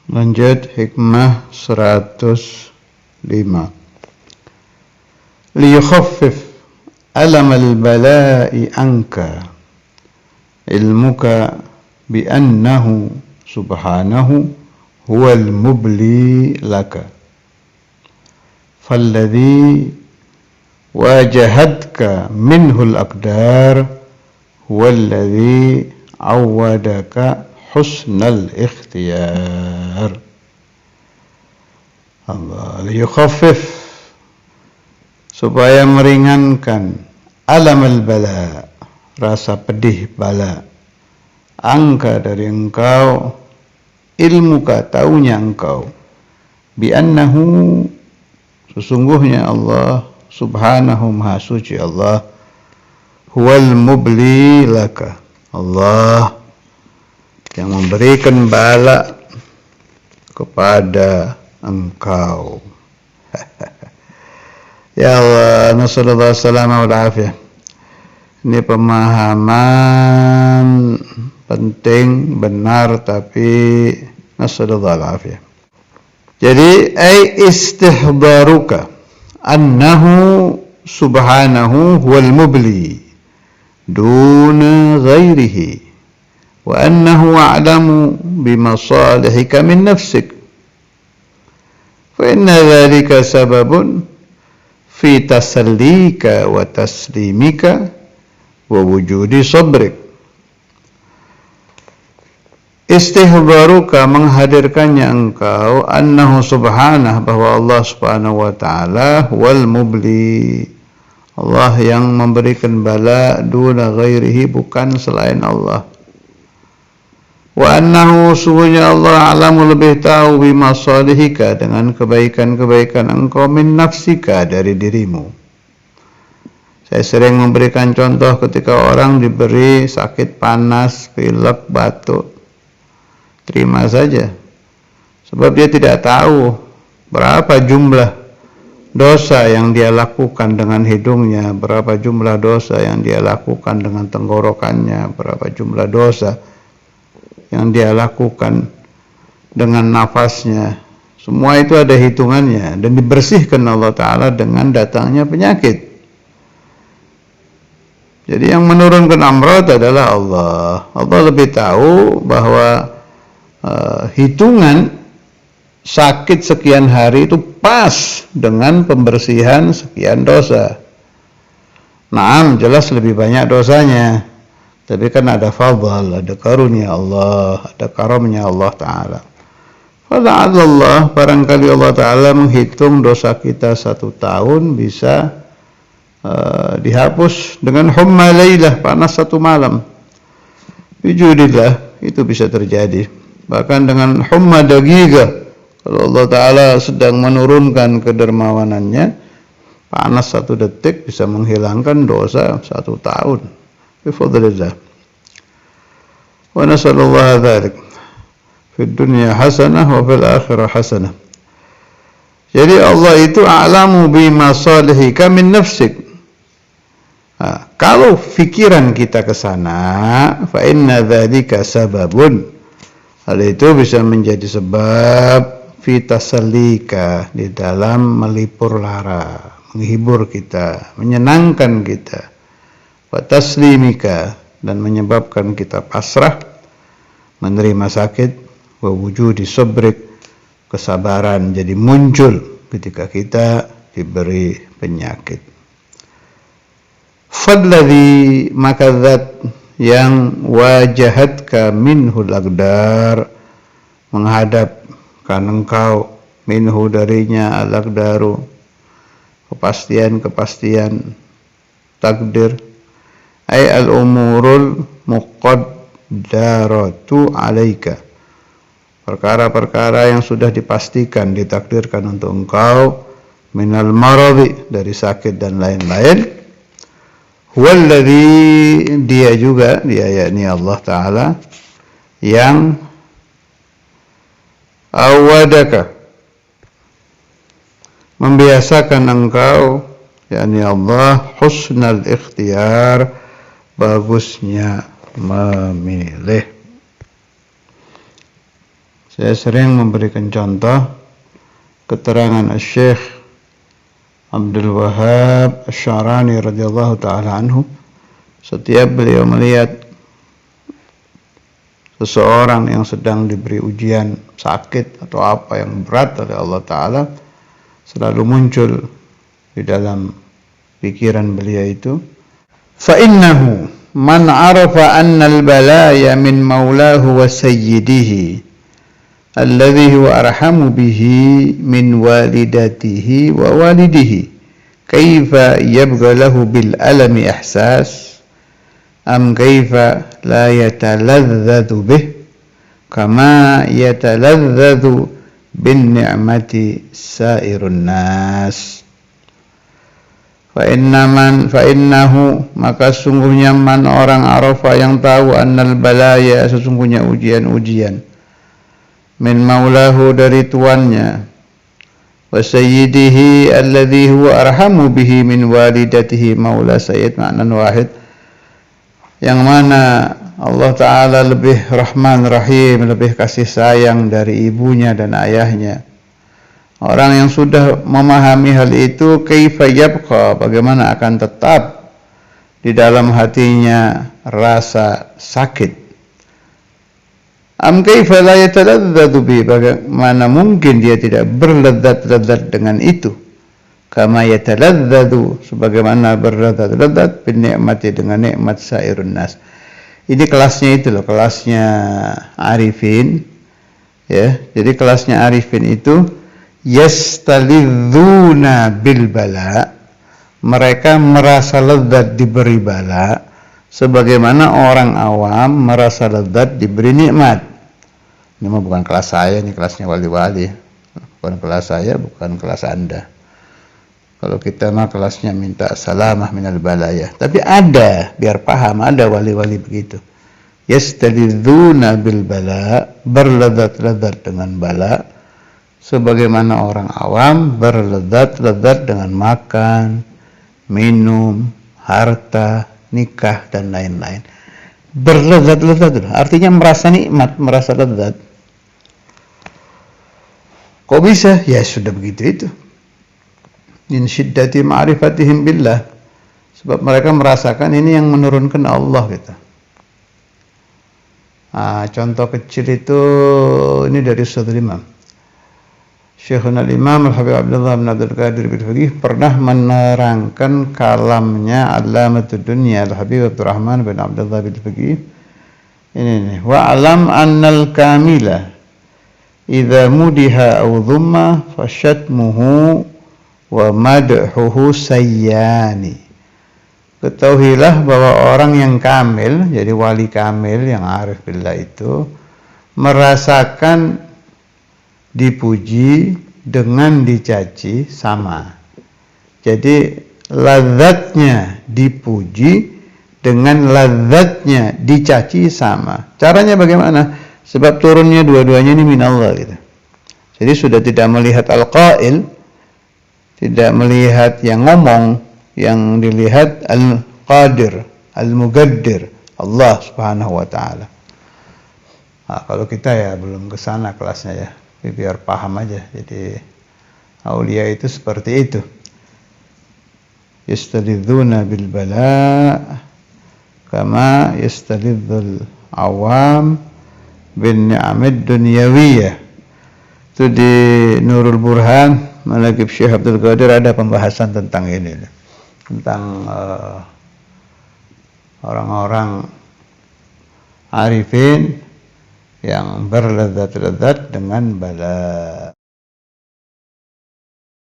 Lanjut hikmah 105. Liyukhaffif alam al-bala'i anka ilmuka bi annahu subhanahu huwal mubli laka falladhi wajahadka minhul aqdar huwalladhi awwadaka husnal ikhtiyar. Allah liyukhaffif, supaya meringankan alamal bala, rasa pedih bala, angka dari engkau, ilmuka taunya engkau, bi annahu sesungguhnya Allah subhanahu maha suci Allah, huwal mubli laka, Allah yang memberikan bala kepada engkau. Ya Allah, nasallallahu salama wal afiyah. Ini pemahaman penting, benar, tapi nasallallahu al afiyah. Jadi istihbaruka annahu subhanahu huwal mubli duna ghairihi wa annahu a'lamu bimasalihika min nafsik fa inna dhalika sababun fi tasallika wa taslimika wa wujudi sabrik. Istihbaruka, menghadirkannya engkau, annahu subhanah, bahwa Allah subhanahu wa ta'ala wal mubli, Allah yang memberikan bala, duna ghairihi, bukan selain Allah. Wa annahu, sungguhnya Allah alamu, lebih tahu, bimasalihika, dengan kebaikan-kebaikan engkau, min nafsika, dari dirimu. Saya sering memberikan contoh ketika orang diberi sakit panas, pilek, batuk, terima saja, sebab dia tidak tahu berapa jumlah dosa yang dia lakukan dengan hidungnya, berapa jumlah dosa yang dia lakukan dengan tenggorokannya, berapa jumlah dosa yang dia lakukan dengan nafasnya. Semua itu ada hitungannya dan dibersihkan Allah Ta'ala dengan datangnya penyakit. Jadi yang menurunkan amrad adalah Allah. Allah lebih tahu bahwa hitungan sakit sekian hari itu pas dengan pembersihan sekian dosa. Naam, jelas lebih banyak dosanya, tapi kan ada fadl, ada karunia Allah, ada karamnya Allah Ta'ala. Fala'allah, barangkali Allah Ta'ala menghitung dosa kita 1 tahun bisa dihapus dengan humma laylah, panas 1 malam. Bijudillah, itu bisa terjadi. Bahkan dengan humma dagiga, kalau Allah Ta'ala sedang menurunkan kedermawanannya, panas 1 detik bisa menghilangkan dosa 1 tahun. Bifadlillah. Wa nasallallahu dzalik fid dunya hasanah wa fil akhirah hasanah. Jadi Allah itu a'lamu bimasalihika min nafsik. Kalau fikiran kita ke sana, fa inna dzalika sababun, hal itu bisa menjadi sebab fi tasallika, di dalam melipur lara, menghibur kita, menyenangkan kita, wa taslimika, dan menyebabkan kita pasrah menerima sakit, wa wujudi sabrik, kesabaran jadi muncul ketika kita diberi penyakit. Falladhi, maka zat yang wajahatka minhul aqdar, menghadapkan engkau, minhu darinya, al-aqdaru, kepastian takdir, ay al-umurul muqaddaratu alaika, perkara-perkara yang sudah dipastikan, ditakdirkan untuk engkau, minal maradi, dari sakit dan lain-lain. Huwallazi, dia yakni Allah Ta'ala yang awadaka, membiasakan engkau, yakni Allah, husnal ikhtiyar, bagusnya memilih. Saya sering memberikan contoh keterangan Syekh Abdul Wahab Asy-Sya'rani radhiyallahu taala anhu, setiap beliau melihat seseorang yang sedang diberi ujian sakit atau apa yang berat oleh Allah taala, selalu muncul di dalam pikiran beliau itu, fa innahu man arafa anna al-balaya min maulahu wa sayyidihi alladhi huwa arhamu bihi min walidatihi wa walidihi, kaifa yabgha lahu bil alami ihsas am kaifa la yataladzadhu bih kama yataladzadhu bin ni'mati sairun nas. Fa innahu, maka sungguhnya man orang arafa yang tahu, annal balaya, sesungguhnya ujian-ujian, min maulahu, dari tuannya, wa sayyidihi alladhi huwa arhamu bihi min walidatihi, maula sayyid ma'nan wahid, yang mana Allah Ta'ala lebih rahman rahim, lebih kasih sayang dari ibunya dan ayahnya. Orang yang sudah memahami hal itu, kaifa yabqa, bagaimana akan tetap di dalam hatinya rasa sakit. Am kaifa la yataladzadhu bi, bagaimana mungkin dia tidak berlezat-lezat dengan itu. Kama yataladzadhu, sebagaimana berlezat-lezat bin ni'mati, dengan nikmat sairun nas. Ini kelasnya itu loh, kelasnya arifin, ya. Jadi kelasnya arifin itu yastalidzuna bil bala, mereka merasa lezat diberi bala, sebagaimana orang awam merasa lezat diberi nikmat. Ini mah bukan kelas saya, ini kelasnya wali-wali. Bukan kelas saya, bukan kelas Anda. Kalau kita mah kelasnya minta salamah minal balaya. Tapi ada, biar paham, ada wali-wali begitu. Yastalidzuna bil bala, berlezat-lezat dengan bala, sebagaimana orang awam berlezat-lezat dengan makan, minum, harta, nikah, dan lain-lain. Berlezat-lezat, artinya merasa nikmat, merasa lezat. Kok bisa? Ya sudah begitu itu. Min syiddati ma'rifatihim billah, sebab mereka merasakan ini yang menurunkan Allah gitu. Contoh kecil itu ini dari Ustadzul Imam Syekhuna al-Imam Al-Habib Abdullah bin Abdul Qadir bin Faqih pernah menerangkan kalamnya Allamatud Dunya Al-Habib Abdurrahman bin Abdullah bin Faqih ini, wa alam annal kamila idza mudiha aw dhumma fasyatmuhu wa madhuhu sayyani. Ketahuilah bahwa orang yang kamil, jadi wali kamil yang arif billah itu, merasakan dipuji dengan dicaci sama. Jadi lazatnya dipuji dengan lazatnya dicaci sama. Caranya bagaimana? Sebab turunnya dua-duanya ini min Allah gitu. Jadi sudah tidak melihat al-qail, tidak melihat yang ngomong, yang dilihat al-qadir, al-mugaddir, Allah subhanahu wa ta'ala. Kalau kita ya belum ke sana kelasnya ya, biar paham aja. Jadi aulia itu seperti itu. Yastalidzuna bil bala kama yastalidzul awam bin ni'amid dunyawiyah. Itu di Nurul Burhan Manaqib Syekh Abdul Qadir ada pembahasan tentang ini, tentang orang-orang arifin yang berlezat-lezat dengan bala.